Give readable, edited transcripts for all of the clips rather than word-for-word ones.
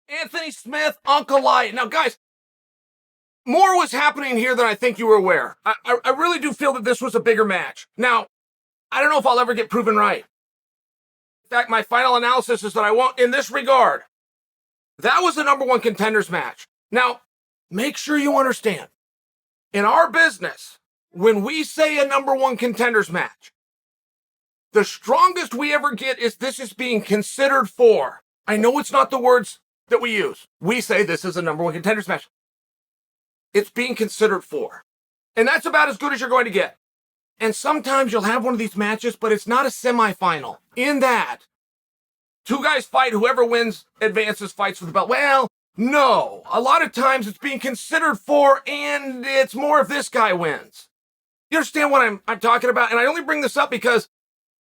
Anthony Smith, Ankalaev. Now, guys, more was happening here than I think you were aware. I really do feel that this was a bigger match. Now, I don't know if I'll ever get proven right. In fact, my final analysis is that I won't in this regard. That was the number one contenders match. Now, make sure you understand. In our business, when we say a number one contenders match, the strongest we ever get is this is being considered for. I know it's not the words that we use. We say this is a number one contenders match. It's being considered for. And that's about as good as you're going to get. And sometimes you'll have one of these matches, but it's not a semifinal. In that, two guys fight, whoever wins advances, fights for the belt. Well, no. A lot of times it's being considered for, and it's more if this guy wins. You understand what I'm talking about? And I only bring this up because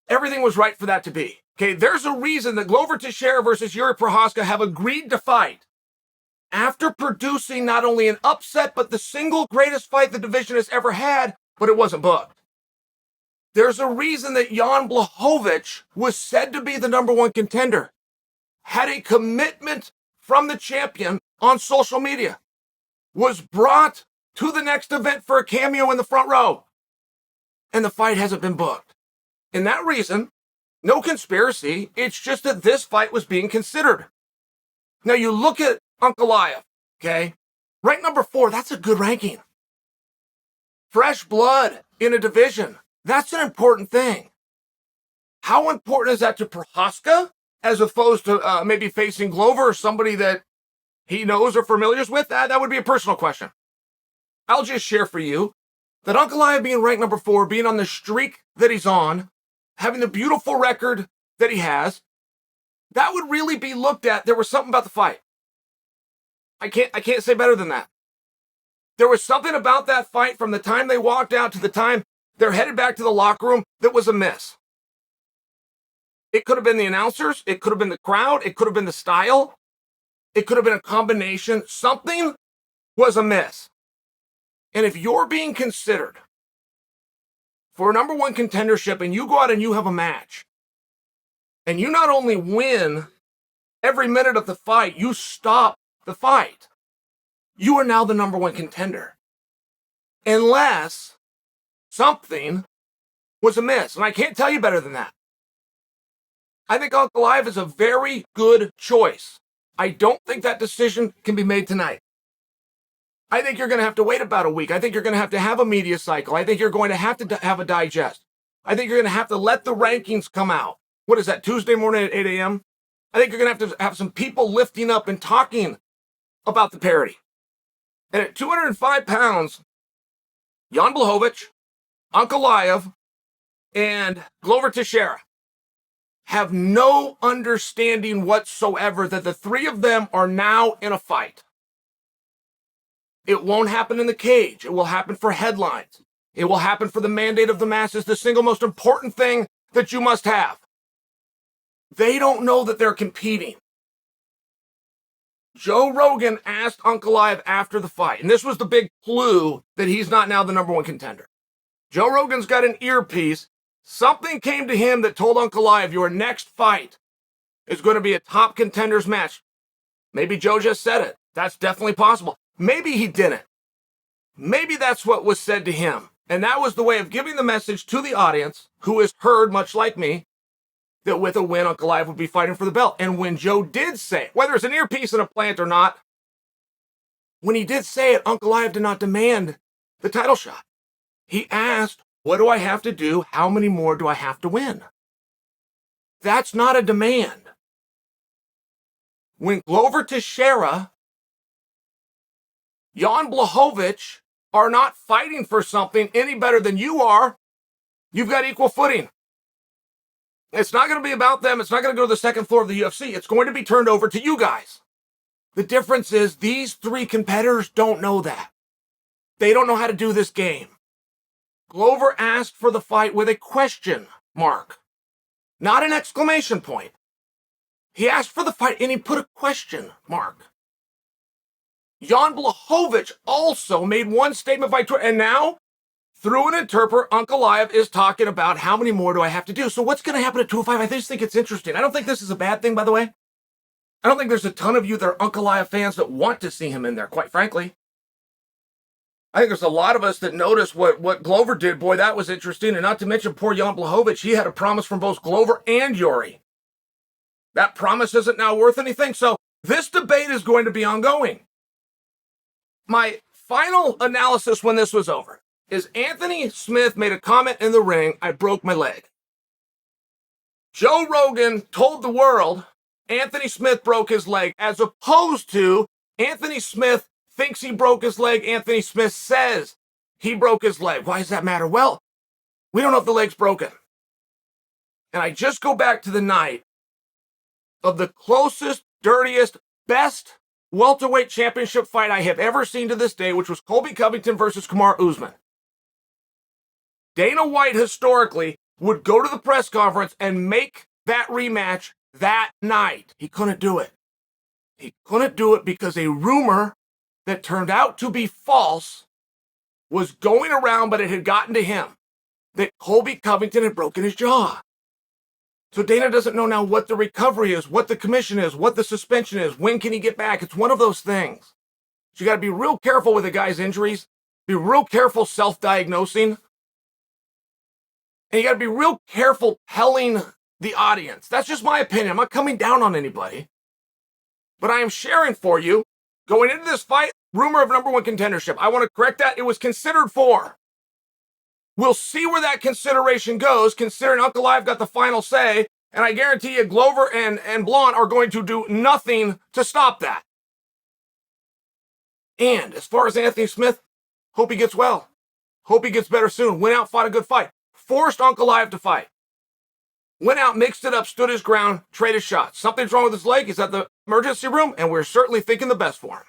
everything was right for that to be. Okay, there's a reason that Glover Teixeira versus Yuri Prochazka have agreed to fight after producing not only an upset, but the single greatest fight the division has ever had, but it wasn't booked. There's a reason that Jan Blachowicz was said to be the number one contender, had a commitment from the champion on social media, was brought to the next event for a cameo in the front row, and the fight hasn't been booked. And that reason, no conspiracy, it's just that this fight was being considered. Now you look at Ankalaev, okay? Rank number 4, that's a good ranking. Fresh blood in a division, that's an important thing. How important is that to Prochazka as opposed to maybe facing Glover or somebody that he knows or familiar with? That would be a personal question. I'll just share for you that Ankalaev being ranked number 4, being on the streak that he's on, having the beautiful record that he has, that would really be looked at. There was something about the fight. I can't say better than that. There was something about that fight from the time they walked out to the time they're headed back to the locker room that was amiss. It could have been the announcers. It could have been the crowd. It could have been the style. It could have been a combination. Something was amiss. And if you're being considered for a number one contendership and you go out and you have a match, and you not only win every minute of the fight, you stop the fight, you are now the number one contender. Unless something was amiss. And I can't tell you better than that. I think Ankalaev is a very good choice. I don't think that decision can be made tonight. I think you're going to have to wait about a week. I think you're going to have a media cycle. I think you're going to have a digest. I think you're going to have to let the rankings come out. What is that, Tuesday morning at 8 a.m.? I think you're going to have some people lifting up and talking about the parity. And at 205 pounds, Jan Blachowicz, Ankalaev, and Glover Teixeira have no understanding whatsoever that the three of them are now in a fight. It won't happen in the cage. It will happen for headlines. It will happen for the mandate of the masses, the single most important thing that you must have. They don't know that they're competing. Joe Rogan asked Ankalaev after the fight, and this was the big clue that he's not now the number one contender. Joe Rogan's got an earpiece. Something came to him that told Ankalaev, your next fight is going to be a top contenders match. Maybe Joe just said it. That's definitely possible. Maybe he didn't. Maybe that's what was said to him. And that was the way of giving the message to the audience, who has heard, much like me, that with a win, Ankalaev would be fighting for the belt. And when Joe did say, whether it's an earpiece in a plant or not, when he did say it, Ankalaev did not demand the title shot. He asked, what do I have to do? How many more do I have to win? That's not a demand. When Glover Teixeira, Jan Blachowicz are not fighting for something any better than you are, you've got equal footing. It's not going to be about them. It's not going to go to the second floor of the UFC. It's going to be turned over to you guys. The difference is these three competitors don't know that. They don't know how to do this game. Glover asked for the fight with a question mark, not an exclamation point. He asked for the fight and he put a question mark. Jan Blachowicz also made one statement by Twitter, and now, through an interpreter, Ankalaev is talking about how many more do I have to do. So what's going to happen at 205? I just think it's interesting. I don't think this is a bad thing, by the way. I don't think there's a ton of you that are Ankalaev fans that want to see him in there, quite frankly. I think there's a lot of us that noticed what Glover did. Boy, that was interesting. And not to mention poor Jan Blachowicz. He had a promise from both Glover and Yuri. That promise isn't now worth anything. So this debate is going to be ongoing. My final analysis when this was over is Anthony Smith made a comment in the ring, "I broke my leg." Joe Rogan told the world Anthony Smith broke his leg, as opposed to Anthony Smith thinks he broke his leg. Anthony Smith says he broke his leg. Why does that matter? Well, we don't know if the leg's broken. And I just go back to the night of the closest, dirtiest, best welterweight championship fight I have ever seen to this day, which was Colby Covington versus Kamaru Usman. Dana White historically would go to the press conference and make that rematch that night. He couldn't do it. He couldn't do it because a rumor that turned out to be false was going around, but it had gotten to him, that Colby Covington had broken his jaw. So Dana doesn't know now what the recovery is, what the commission is, what the suspension is, when can he get back. It's one of those things. So you got to be real careful with a guy's injuries, be real careful self-diagnosing, and you got to be real careful telling the audience. That's just my opinion. I'm not coming down on anybody, but I am sharing for you. Going into this fight, rumor of number one contendership. I want to correct that. It was considered for. We'll see where that consideration goes, considering Ankalaev got the final say, and I guarantee you Glover and Blonde are going to do nothing to stop that. And as far as Anthony Smith, hope he gets well. Hope he gets better soon. Went out, fought a good fight. Forced Ankalaev to fight. Went out, mixed it up, stood his ground, traded shots. Something's wrong with his leg. He's at the emergency room, and we're certainly thinking the best for him.